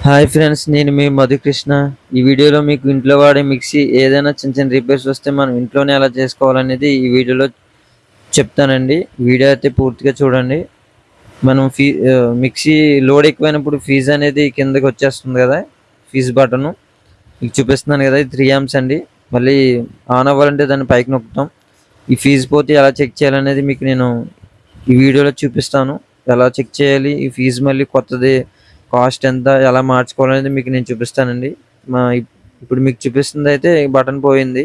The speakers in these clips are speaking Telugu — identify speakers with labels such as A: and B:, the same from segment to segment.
A: హాయ్ ఫ్రెండ్స్, నేను మీ మధుకృష్ణ. ఈ వీడియోలో మీకు ఇంట్లో వాడే మిక్సీ ఏదైనా చిన్న చిన్న రిపేర్స్ వస్తే మనం ఇంట్లోనే ఎలా చేసుకోవాలనేది ఈ వీడియోలో చెప్తానండి. వీడియో అయితే పూర్తిగా చూడండి. మనం మిక్సీ లోడ్ ఎక్కువైనప్పుడు ఫీజ్ అనేది కిందకి వచ్చేస్తుంది కదా, ఫీజ్ బటను మీకు చూపిస్తున్నాను కదా, ఇది 3 amps అండి. మళ్ళీ ఆన్ అవ్వాలంటే దాన్ని పైకి నొక్కుతాం. ఈ ఫీజ్ పోతే ఎలా చెక్ చేయాలనేది మీకు నేను ఈ వీడియోలో చూపిస్తాను. ఎలా చెక్ చేయాలి, ఈ ఫీజు మళ్ళీ కొత్తది కాస్ట్ ఎంత, ఎలా మార్చుకోవాలనేది మీకు నేను చూపిస్తానండి. ఇప్పుడు మీకు చూపిస్తుంది అయితే బటన్ పోయింది.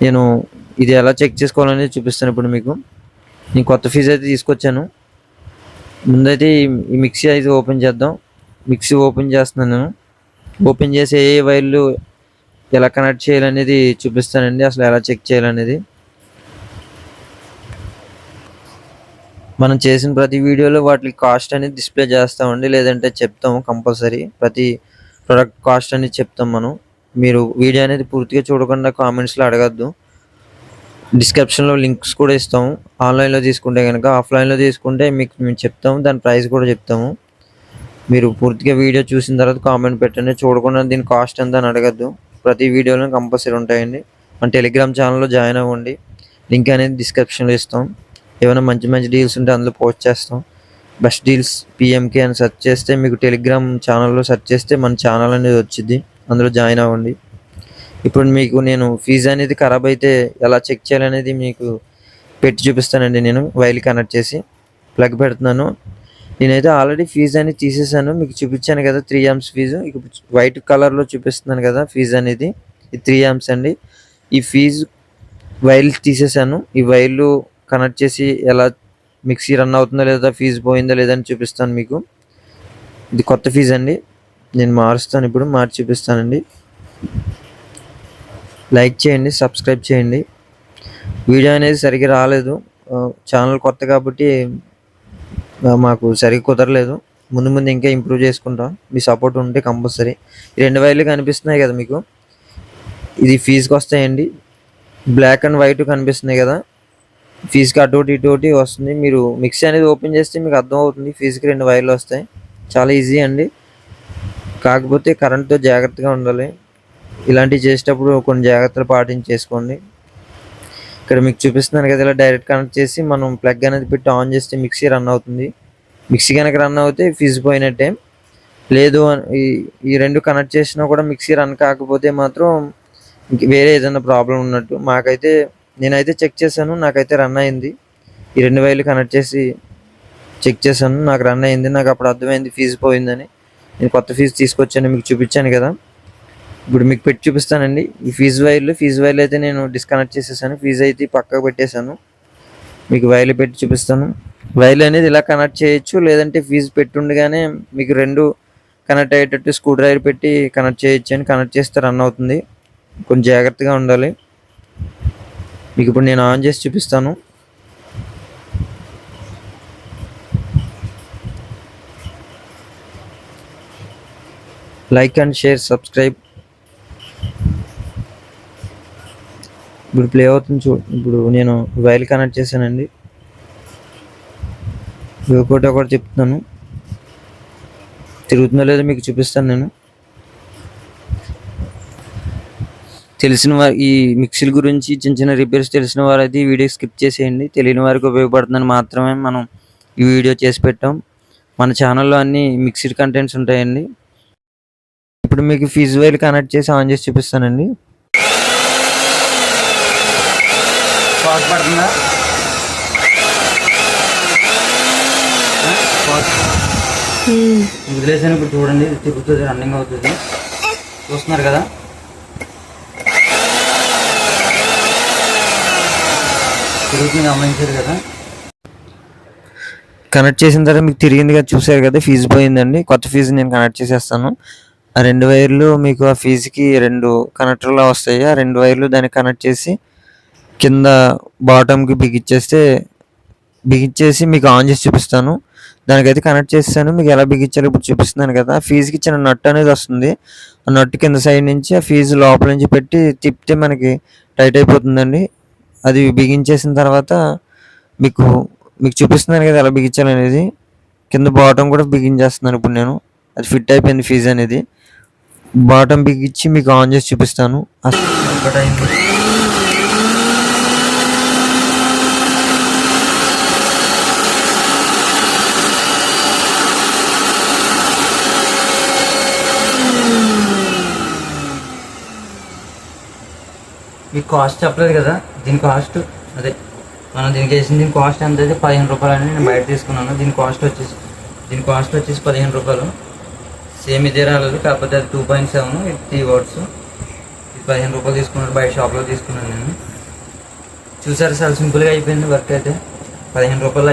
A: నేను ఇది ఎలా చెక్ చేసుకోవాలనేది చూపిస్తాను ఇప్పుడు మీకు. నేను కొత్త ఫీజు అయితే తీసుకొచ్చాను. ముందైతే ఈ మిక్సీ అయితే ఓపెన్ చేద్దాం. మిక్సీ ఓపెన్ చేస్తున్నాను నేను. ఓపెన్ చేసి ఏ వైర్లు ఎలా కనెక్ట్ చేయాలనేది చూపిస్తానండి, అసలు ఎలా చెక్ చేయాలనేది. మనం చేసిన ప్రతి వీడియోలో వాటి కాస్ట్ అనేది డిస్ప్లే చేస్తామండి, లేదంటే చెప్తాము కంపల్సరీ. ప్రతి ప్రొడక్ట్ కాస్ట్ అనేది చెప్తాం మనం. మీరు వీడియో అనేది పూర్తిగా చూడకుండా కామెంట్స్లో అడగద్దు. డిస్క్రిప్షన్లో లింక్స్ కూడా ఇస్తాము. ఆన్లైన్లో తీసుకుంటే కనుక, ఆఫ్లైన్లో తీసుకుంటే మీకు మేము చెప్తాము, దాని ప్రైస్ కూడా చెప్తాము. మీరు పూర్తిగా వీడియో చూసిన తర్వాత కామెంట్ పెట్టండి. చూడకుండా దీని కాస్ట్ ఎంత అని అడగద్దు. ప్రతి వీడియోలో కంపల్సరీ ఉంటాయండి. మన టెలిగ్రామ్ ఛానల్లో జాయిన్ అవ్వండి, లింక్ అనేది డిస్క్రిప్షన్లో ఇస్తాం. ఏమైనా మంచి మంచి డీల్స్ ఉంటే అందులో పోస్ట్ చేస్తాం. బెస్ట్ డీల్స్ పిఎంకే అని సెర్చ్ చేస్తే మీకు టెలిగ్రామ్ ఛానల్లో సెర్చ్ చేస్తే మన ఛానల్ అనేది వచ్చింది, అందులో జాయిన్ అవ్వండి. ఇప్పుడు మీకు నేను ఫీజు అనేది ఖరాబ్ అయితే ఎలా చెక్ చేయాలనేది మీకు పెట్టి చూపిస్తానండి. నేను వైర్లు కనెక్ట్ చేసి ప్లగ్ పెడుతున్నాను. నేనైతే ఆల్రెడీ ఫీజు అనేది తీసేసాను, మీకు చూపించాను కదా 3 amps ఫీజు. వైట్ కలర్లో చూపిస్తున్నాను కదా ఫీజు అనేది, ఇది 3 amps అండి. ఈ ఫీజు వైర్లు తీసేసాను. ఈ వైర్లు కనెక్ట్ చేసి ఎలా మిక్సీ రన్ అవుతుందో లేదా, ఫీజు పోయిందో లేదని చూపిస్తాను మీకు. ఇది కొత్త ఫీజు అండి, నేను మారుస్తాను, ఇప్పుడు మార్చి చూపిస్తానండి. లైక్ చేయండి, సబ్స్క్రైబ్ చేయండి. వీడియో అనేది సరిగ్గా రాలేదు, ఛానల్ కొత్త కాబట్టి మాకు సరిగ్గా కుదరలేదు. ముందు ముందు ఇంకా ఇంప్రూవ్ చేసుకుంటాం, మీ సపోర్ట్ ఉంటే కంపల్సరీ. ఈ 2 వైర్లు కనిపిస్తున్నాయి కదా మీకు, ఇది ఫీజుకి వస్తాయండి. బ్లాక్ అండ్ వైట్ కనిపిస్తున్నాయి కదా, ఫీజుకి అటోటి ఇటోటి వస్తుంది. మీరు మిక్సీ అనేది ఓపెన్ చేస్తే మీకు అర్థం అవుతుంది. ఫీజుకి 2 వైర్లు వస్తాయి, చాలా ఈజీ అండి. కాకపోతే కరెంట్తో జాగ్రత్తగా ఉండాలి. ఇలాంటివి చేసేటప్పుడు కొన్ని జాగ్రత్తలు పాటించేసుకోండి. ఇక్కడ మీకు చూపిస్తున్నాను కదా, ఇలా డైరెక్ట్ కనెక్ట్ చేసి మనం ప్లగ్ అనేది పెట్టి ఆన్ చేస్తే మిక్సీ రన్ అవుతుంది. మిక్సీ కనుక రన్ అవుతే ఫీజు పోయినట్టే. లేదు ఈ 2 కనెక్ట్ చేసినా కూడా మిక్సీ రన్ కాకపోతే మాత్రం వేరే ఏదైనా ప్రాబ్లం ఉన్నట్టు. నేనైతే చెక్ చేశాను, నాకైతే రన్ అయింది. ఈ 2 వైర్లు కనెక్ట్ చేసి చెక్ చేశాను, నాకు రన్ అయింది. నాకు అప్పుడు అర్థమైంది ఫీజు పోయిందని. నేను కొత్త ఫీజు తీసుకొచ్చాను, మీకు చూపించాను కదా. ఇప్పుడు మీకు పెట్టి చూపిస్తానండి. ఈ ఫీజు వైర్లు అయితే నేను డిస్కనెక్ట్ చేసేసాను. ఫీజు అయితే పక్కకు పెట్టేశాను. మీకు వైర్లు పెట్టి చూపిస్తాను. వైర్లు అనేది ఇలా కనెక్ట్ చేయొచ్చు, లేదంటే ఫీజు పెట్టుండగానే మీకు 2 కనెక్ట్ అయ్యేటట్టు స్క్రూ డ్రైవర్ పెట్టి కనెక్ట్ చేయొచ్చు. అని కనెక్ట్ చేస్తే రన్ అవుతుంది. కొంచెం జాగ్రత్తగా ఉండాలి. మీకు ఇప్పుడు నేను ఆన్ చేసి చూపిస్తాను. Like and share, subscribe. ఇప్పుడు ప్లే అవుతుంది చూడు. ఇప్పుడు నేను వైర్లు కనెక్ట్ చేశానండి. ఒకటి చెప్తున్నాను, తిరుగుతుందో లేదో మీకు చూపిస్తాను. నేను తెలిసిన వారు ఈ మిక్సీల గురించి చిన్న చిన్న రిపేర్స్ తెలిసిన వారు అయితే ఈ వీడియో స్కిప్ చేసేయండి. తెలియని వారికి ఉపయోగపడుతుందని మాత్రమే మనం ఈ వీడియో చేసి పెట్టాం. మన ఛానల్లో అన్ని మిక్సీడ్ కంటెంట్స్ ఉంటాయండి. ఇప్పుడు మీకు ఫీజు వైర్లు కనెక్ట్ చేసి ఆన్ చేసి చూపిస్తానండి. వదిలేసాను. ఇప్పుడు చూడండి, తిరుగుతుంది, రన్నింగ్ అవుతుంది. చూస్తున్నారు కదా, తిరుగుతుంది, గమనించారు కదా. కనెక్ట్ చేసిన తర్వాత మీకు తిరిగింది కదా, చూసారు కదా, ఫీజు పోయిందండి. కొత్త ఫీజు నేను కనెక్ట్ చేసేస్తాను. ఆ 2 వైర్లు మీకు ఆ ఫీజుకి 2 కనెక్టర్లా వస్తాయి. ఆ 2 వైర్లు దానికి కనెక్ట్ చేసి కింద బాటమ్కి బిగించేసి మీకు ఆన్ చేసి చూపిస్తాను. దానికైతే కనెక్ట్ చేస్తాను. మీకు ఎలా బిగించాలో ఇప్పుడు చూపిస్తున్నాను కదా. ఫీజుకి ఇచ్చిన నట్ అనేది వస్తుంది. ఆ నట్ కింద సైడ్ నుంచి ఆ ఫీజు లోపల నుంచి పెట్టి తిప్పితే మనకి టైట్ అయిపోతుందండి. అది బిగించేసిన తర్వాత మీకు చూపిస్తున్నాను కదా ఎలా బిగించాలనేది. కింద బాటం కూడా బిగించేస్తున్నాను ఇప్పుడు నేను. అది ఫిట్ అయిపోయింది ఫీజ్ అనేది. బాటమ్ బిగించి మీకు ఆన్ చేసి చూపిస్తాను. ఒకటైంది.
B: మీకు కాస్ట్ చెప్పలేదు కదా, దీని కాస్ట్ అదే మనం దీనికి వేసిన దీని కాస్ట్ ఎంత అయితే 15 రూపాయలు అని నేను బయట తీసుకున్నాను. దీని కాస్ట్ వచ్చేసి 15 రూపాయలు. సేమ్ ఇదే రాలేదు, కాకపోతే అది 2.7, ఇది 3 వాట్స్. ఇది 15 రూపాయలు తీసుకున్నాను, బయట షాప్లో తీసుకున్నాను నేను. చూసారు, చాలా సింపుల్గా అయిపోయింది వర్క్ అయితే. 15 రూపాయలు